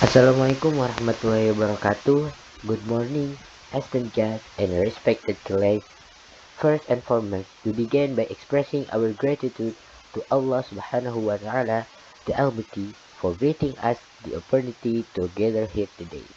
Assalamualaikum warahmatullahi wabarakatuh. Good morning, esteemed guests and respected colleagues. First and foremost, we begin by expressing our gratitude to Allah subhanahu wa ta'ala, the Almighty, for granting us the opportunity to gather here today.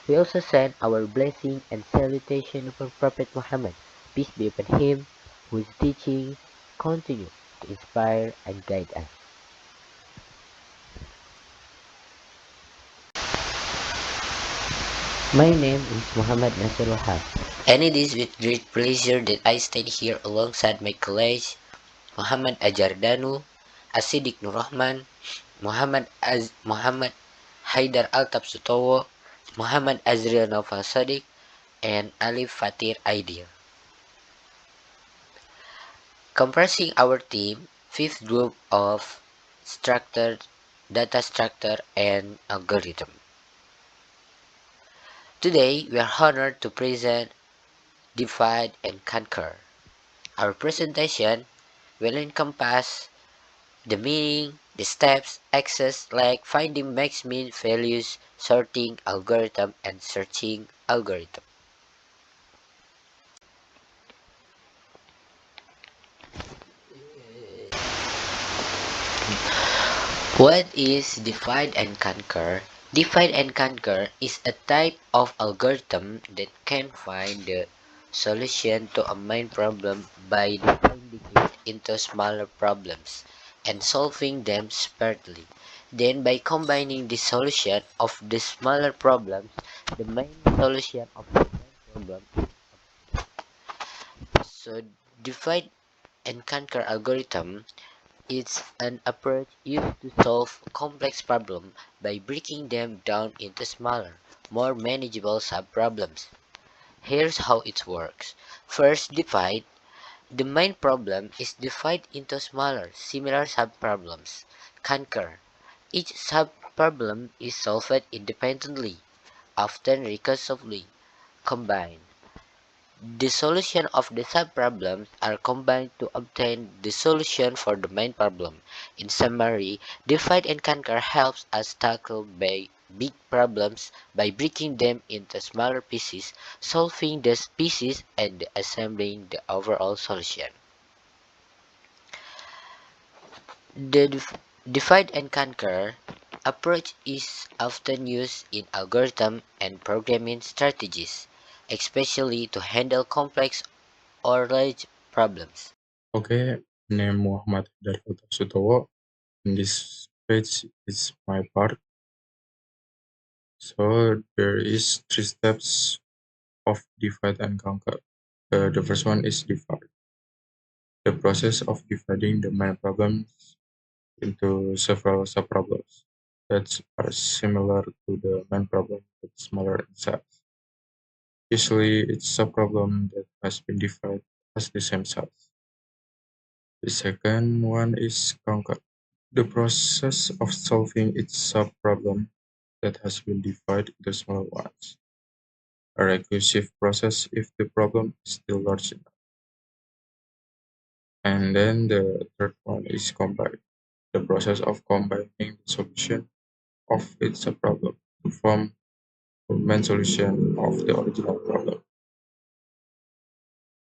We also send our blessing and salutation upon Prophet Muhammad, peace be upon him, whose teachings continue to inspire and guide us. My name is Muhammad Nasir Wahab, and it is with great pleasure that I stand here alongside my colleagues Muhammad Ajardanu, Asidik Nur Rahman, Muhammad Haidar Altab Sutowo, Muhammad Azril Naufal Sadiq, and Alif Fatir Aidil. Comprising our team, fifth group of structure, data structure, and algorithm. Today, we are honored to present Divide and Conquer. Our presentation will encompass the meaning, the steps, access like finding max mean values, sorting algorithm, and searching algorithm. What is divide and conquer? Divide and conquer is a type of algorithm that can find the solution to a main problem by dividing it into smaller problems and solving them separately. Then by combining the solution of the smaller problems, the main solution of the main problem. So divide and conquer algorithm is an approach used to solve complex problems by breaking them down into smaller, more manageable subproblems. Here's how it works. First, divide. The main problem is divided into smaller, similar subproblems. Conquer. Each subproblem is solved independently, often recursively. Combine. The solution of the subproblems are combined to obtain the solution for the main problem. In summary, divide and conquer helps us tackle big problems by breaking them into smaller pieces, solving these pieces, and assembling the overall solution. The divide and conquer approach is often used in algorithm and programming strategies, especially to handle complex or large problems. Okay, name Muhammad Darul Sutowo. In this page is my part. So there is three steps of divide and conquer. The first one is divide. The process of dividing the main problems into several subproblems that are similar to the main problem but smaller in size. Usually, it's subproblem that has been divided as the same size. The second one is conquer. The process of solving its subproblem that has been divided into smaller ones. A recursive process if the problem is still large enough. And then the third one is combine. The process of combining the solution of its subproblem to form the main solution of the original problem.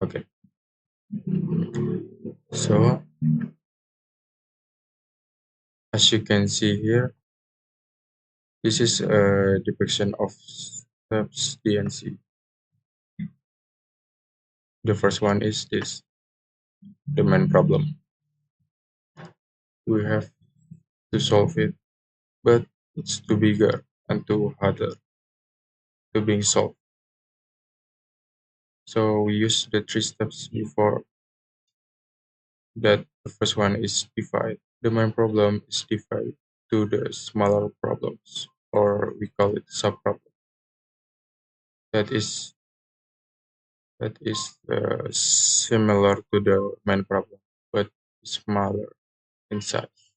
Okay, so as you can see here, this is a depiction of steps DNC. The first one is this, the main problem. We have to solve it, but it's too bigger and too harder to being solved. So we use the three steps before that. The first one is divide. The main problem is divide to the smaller problems, or we call it subproblem. That is similar to the main problem, but smaller in size.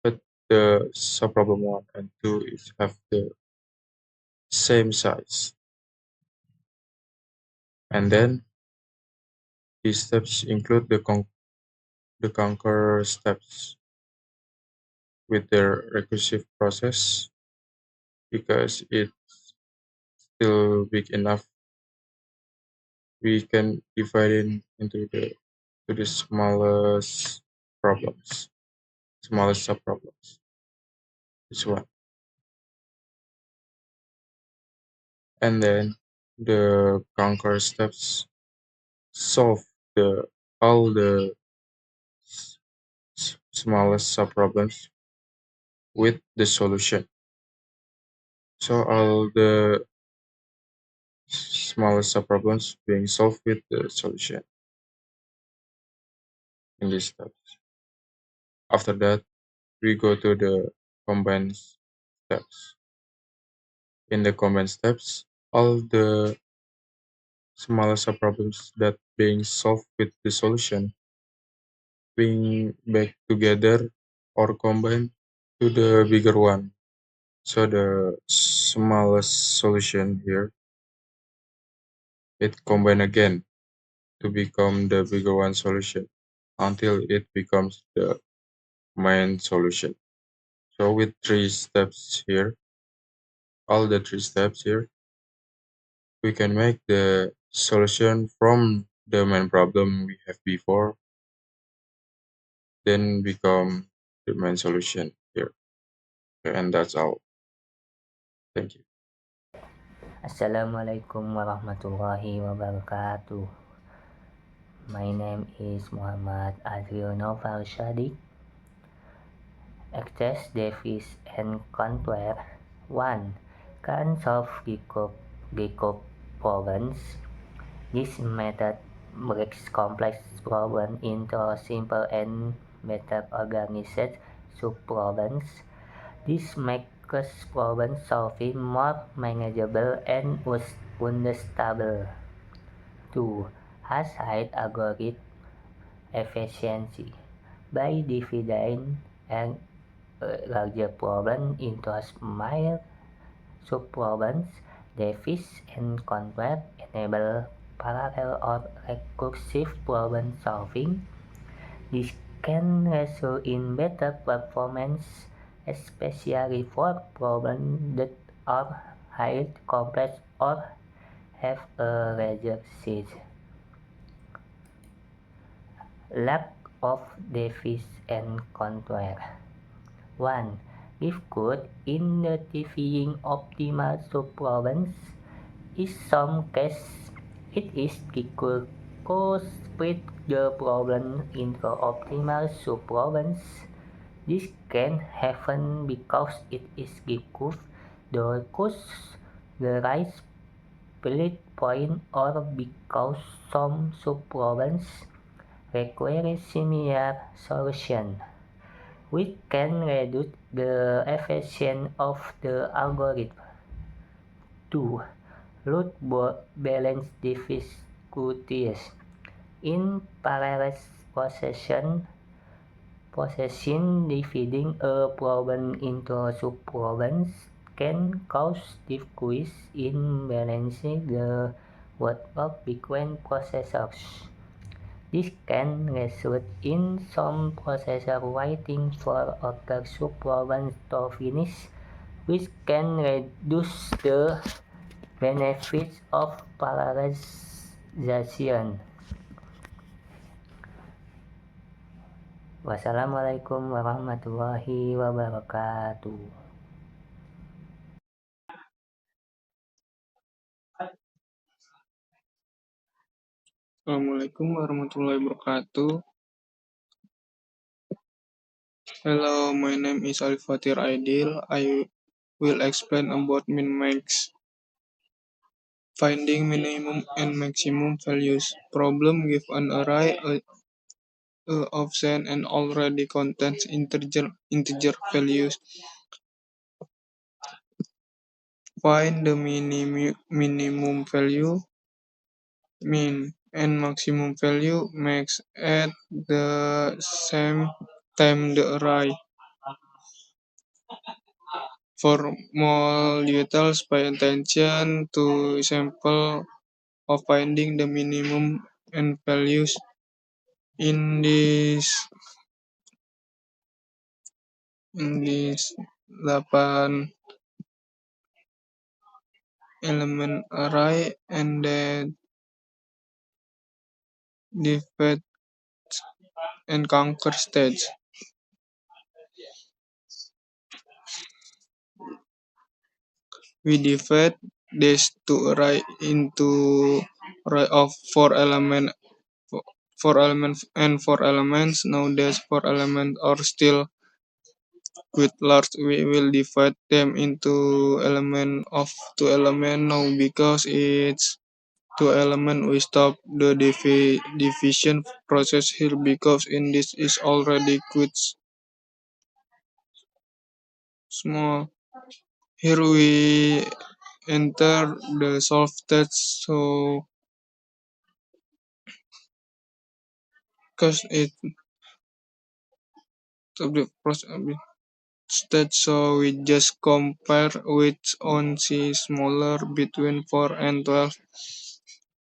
But the subproblem one and two is have the same size. And then these steps include the conquer steps with their recursive process because it's still big enough. We can divide it into the smallest problems, smallest subproblems. This one, and then the conquer steps solve the all the s- smallest subproblems with the solution. So all the smallest subproblems being solved with the solution in these steps. After that, we go to the combined steps. In the combined steps, all the smallest subproblems that being solved with the solution being back together or combined to the bigger one. So the smallest solution here, it combine again to become the bigger one solution until it becomes the main solution. So with three steps here, all the three steps here, we can make the solution from the main problem we have before, then become the main solution here. And that's all. Thank you. Assalamualaikum warahmatullahi wabarakatuh. My name is Muhammad Adriano Noval Shadik. Access Davis and Conware 1. Can solve Gecko problems. This method breaks complex problems into simple and better organized subproblems. This makes problem solving more manageable and understandable. 2. High algorithm efficiency. By dividing a larger problem into smaller subproblems, Davis and Conrad enable parallel or recursive problem solving. This can result in better performance, especially for problems that are highly complex or have a larger size. Lack of Davis and Conware. 1. If good in identifying optimal subproblems, in some cases it is difficult to split the problem into optimal subproblems. This can happen because it is difficult to choose the right split point or because some subproblems require similar solutions, which can reduce the efficiency of the algorithm. 2. Root balance difficulties. In parallel processing dividing a problem into subproblems can cause difficulties in balancing the workload between processors. This can result in some processors waiting for other subproblems to finish, which can reduce the benefits of parallelization. Wassalamualaikum warahmatullahi wabarakatuh. Assalamualaikum warahmatullahi wabarakatuh. Hello, my name is Alifatir Aidil. I will explain about min-max. Finding minimum and maximum values. Problem give an array option and already contains integer values. Find the minimum value, min, and maximum value, max, at the same time the array. For more details, pay attention to example of finding the minimum and values in this 8 element array and then divide and conquer stage. We divide this two array into array of four element and four elements. Now these four elements are still quite large. We will divide them into element of two element now because it's two element. We stop the division process here because in this is already quite small. Here we enter the solve test, so because it of the process stage, so we just compare which on C smaller between 4 and 12,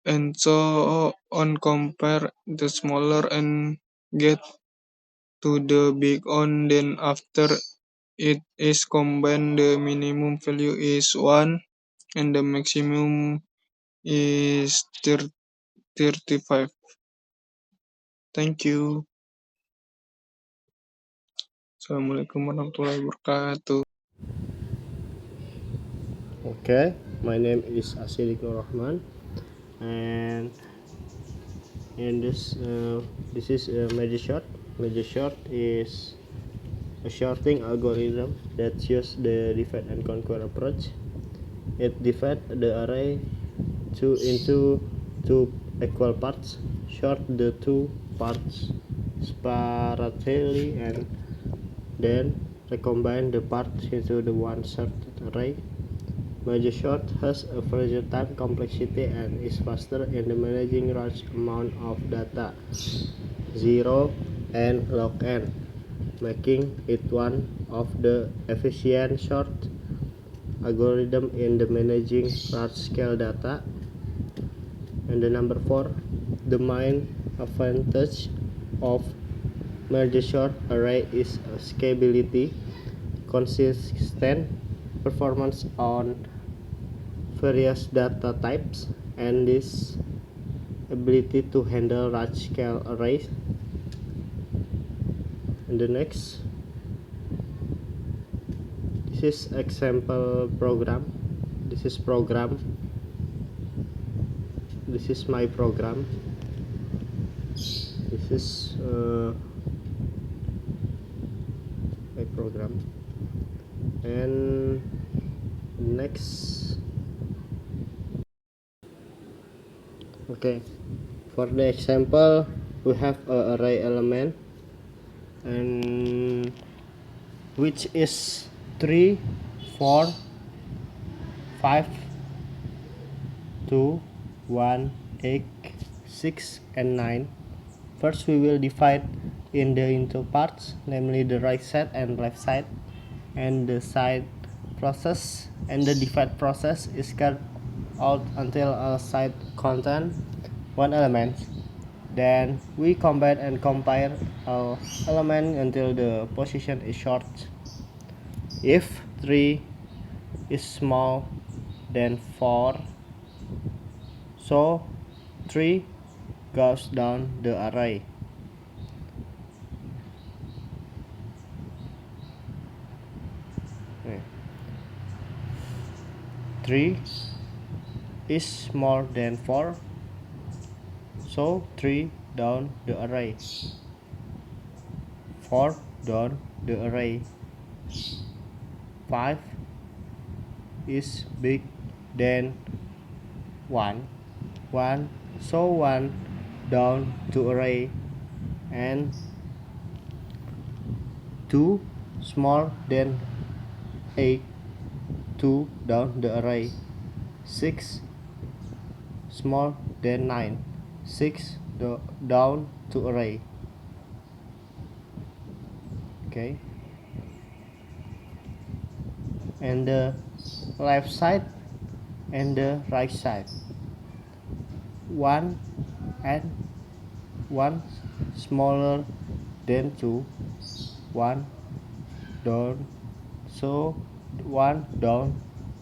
and so on compare the smaller and get to the big on. Then after it is combined, the minimum value is 1 and the maximum is 35. Thank you. Assalamualaikum warahmatullahi wabarakatuh. Okay, my name is Asidik Nur Rahman, and this is a Magic Sort. Magic Sort is a sorting algorithm that uses the divide and conquer approach. It divides the array into two equal parts, sort the two parts separately, and then recombine the parts into the one sorted array. Magic Sort has a versatile complexity and is faster in managing large amount of data, 0 and log n, making it one of the efficient sort algorithm in the managing large-scale data. And the number 4, the main advantage of Merge Sort array is scalability, consistent performance on various data types, and this ability to handle large-scale arrays. And the next, this is example program. This is my program. This is my program. And next, okay, for the example we have a array element and which is 3, 4, 5, 2, 1, 8, 6 and 9. First we will divide into parts, namely the right side and left side, and the side process, and the divide process is carried out until a side contain one element. Then we combine and compare all element until the position is short. If 3 is small than 4, so 3 goes down the array. Okay. 3 is more than 4, so 3 down the array. 4 down the array. 5 is big than 1, so 1 down to array, and 2 small than 8, 2 down the array. 6 small than 9, 6 down to array. Okay, and the left side and the right side, 1 and 1 smaller than 2, 1 down, so 1 down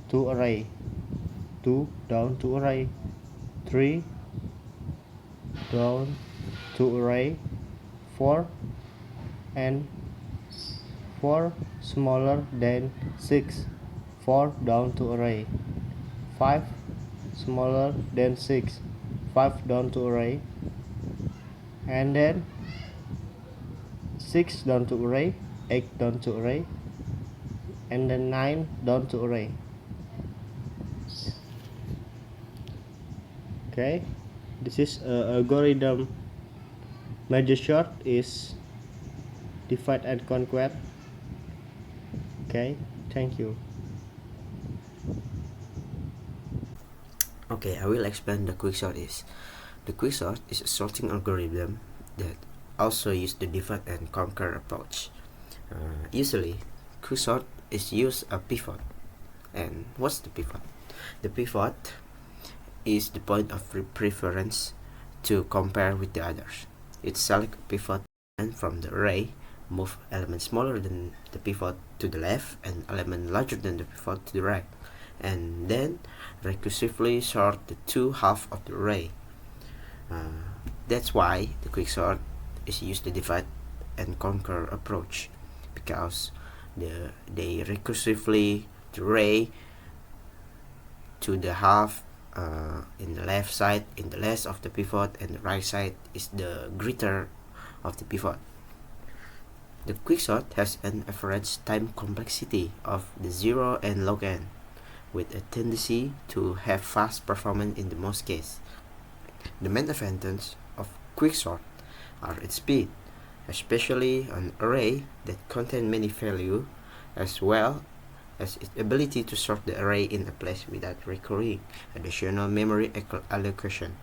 to array. 2 down to array, 3 down to array, 4 and 4 smaller than 6, 4 down to array, 5 smaller than 6, 5 down to array, and then 6 down to array, 8 down to array, and then 9 down to array. Okay, this is algorithm. Major sort is divide and conquer. Okay, thank you. Okay, I will explain the quicksort is. The quicksort is a sorting algorithm that also uses the divide and conquer approach. Usually, quicksort is use a pivot. And what's the pivot? The pivot is the point of preference to compare with the others. It selects a pivot and from the array, move element smaller than the pivot to the left and element larger than the pivot to the right, and then recursively sort the two halves of the array. That's why the quicksort is used to divide and conquer approach, because they recursively the array to the half in the left side in the less of the pivot, and the right side is the greater of the pivot. The quicksort has an average time complexity of the 0 and log n, with a tendency to have fast performance in the most cases. The main advantages of quicksort are its speed, especially on array that contain many values, as well as its ability to sort the array in a place without requiring additional memory allocation.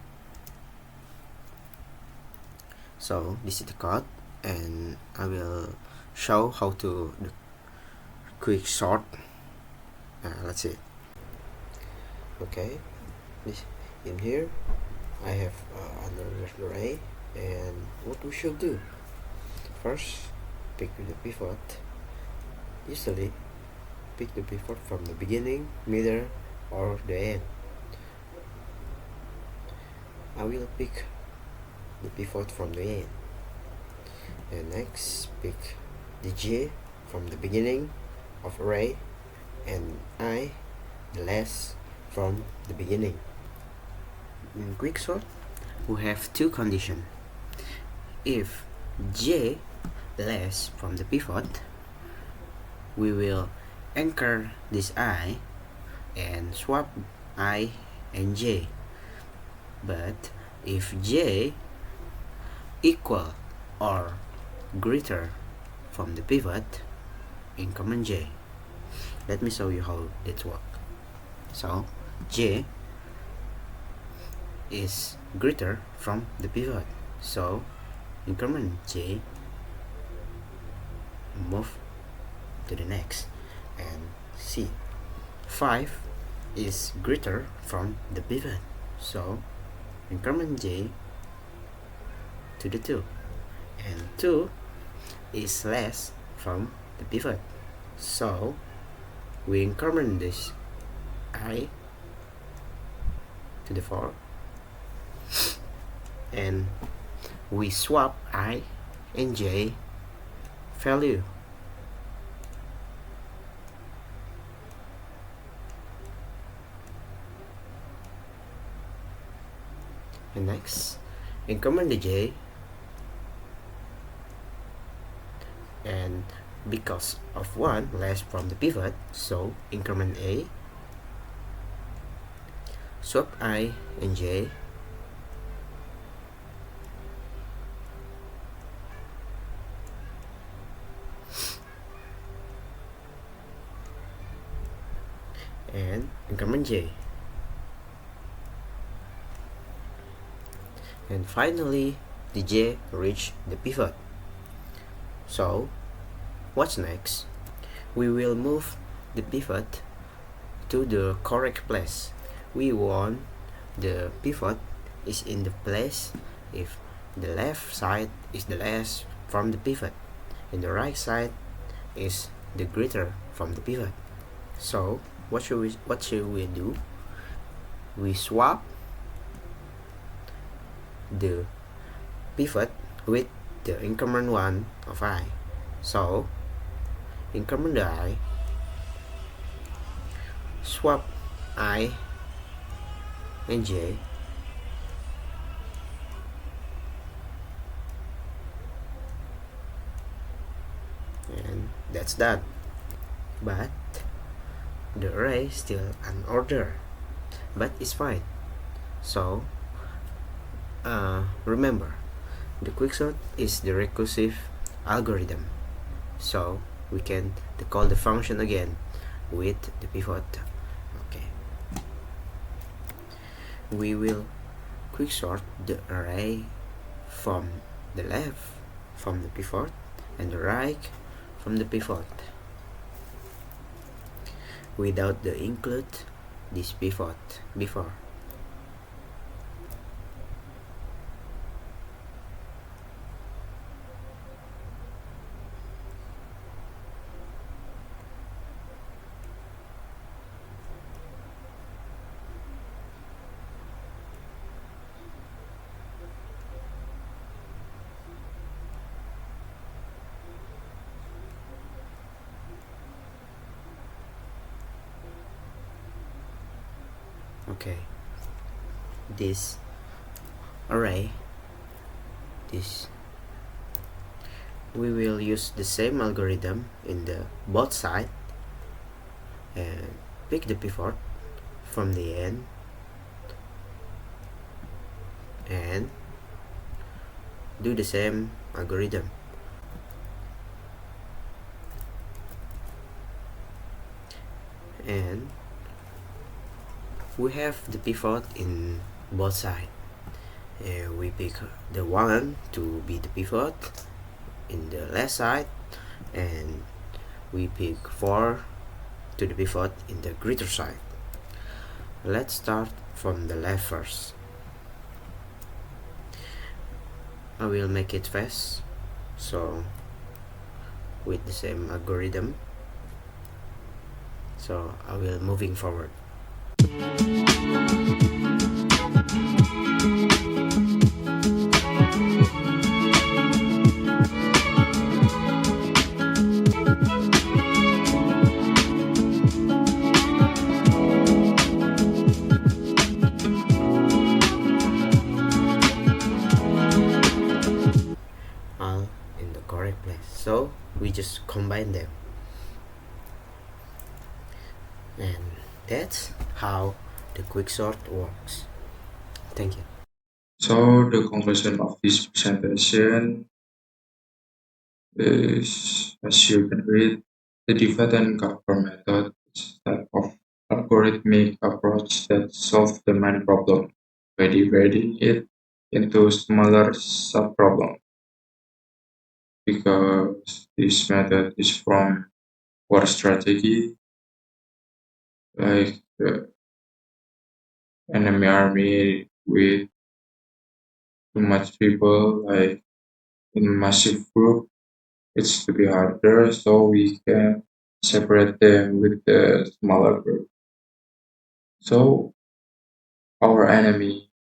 So this is the code, and I will show how to the quick sort. Let's see. Okay, this in here I have another array, and what we should do first, pick the pivot. Usually pick the pivot from the beginning, middle, or the end. I will pick the pivot from the end, and next pick the j from the beginning of array, and I the last from the beginning. In quicksort we have two conditions. If j less from the pivot, we will anchor this I and swap I and j. But if j equal or greater from the pivot, increment j. Let me show you how it works. So j is greater from the pivot, so increment j, move to the next, and see 5 is greater from the pivot, so increment j to the 2, and 2 is less from the pivot, so we increment this I to the 4, and we swap I and j value. And next, increment the j, and because of 1 less from the pivot, so increment a, swap I and j, and increment j. And finally, the j reach the pivot. So what's next? We will move the pivot to the correct place. We want the pivot is in the place if the left side is the less from the pivot and the right side is the greater from the pivot. So what should we do? we swap the pivot with the increment 1 of I. So increment I, swap I and j, and that's done. But the array is still unordered, but it's fine. So remember, the quicksort is the recursive algorithm, so we can call the function again with the pivot. Okay, we will quicksort the array from the left from the pivot and the right from the pivot without the include this pivot before. Okay, this array, this, we will use the same algorithm in the both side and pick the pivot from the end and do the same algorithm. And we have the pivot in both sides. We pick the 1 to be the pivot in the left side, and we pick 4 to the pivot in the greater side. Let's start from the left first. I will make it fast, so with the same algorithm, so I will moving forward. All in the correct place, so we just combine them, and that's how the quicksort works. Thank you. So the conclusion of this presentation is, as you can read, the divide and conquer method is a type of algorithmic approach that solves the main problem by dividing it into smaller subproblems. Because this method is from war strategy, like the enemy army with too much people, like in massive group, it's to be harder, so we can separate them with the smaller group. So our enemy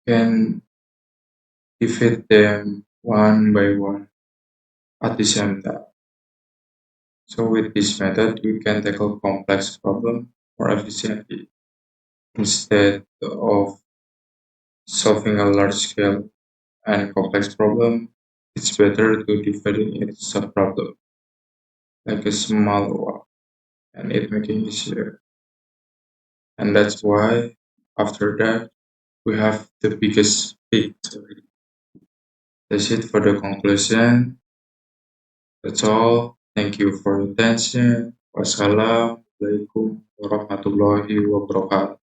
can defeat them one by one at the same time. So with this method, we can tackle complex problems more efficiently instead of solving a large scale and complex problem. It's better to divide it into subproblem, like a small one, and it making easier. And that's why after that we have the biggest victory. That's it for the conclusion. That's all. Thank you for your attention. Wassalamualaikum warahmatullahi wabarakatuh.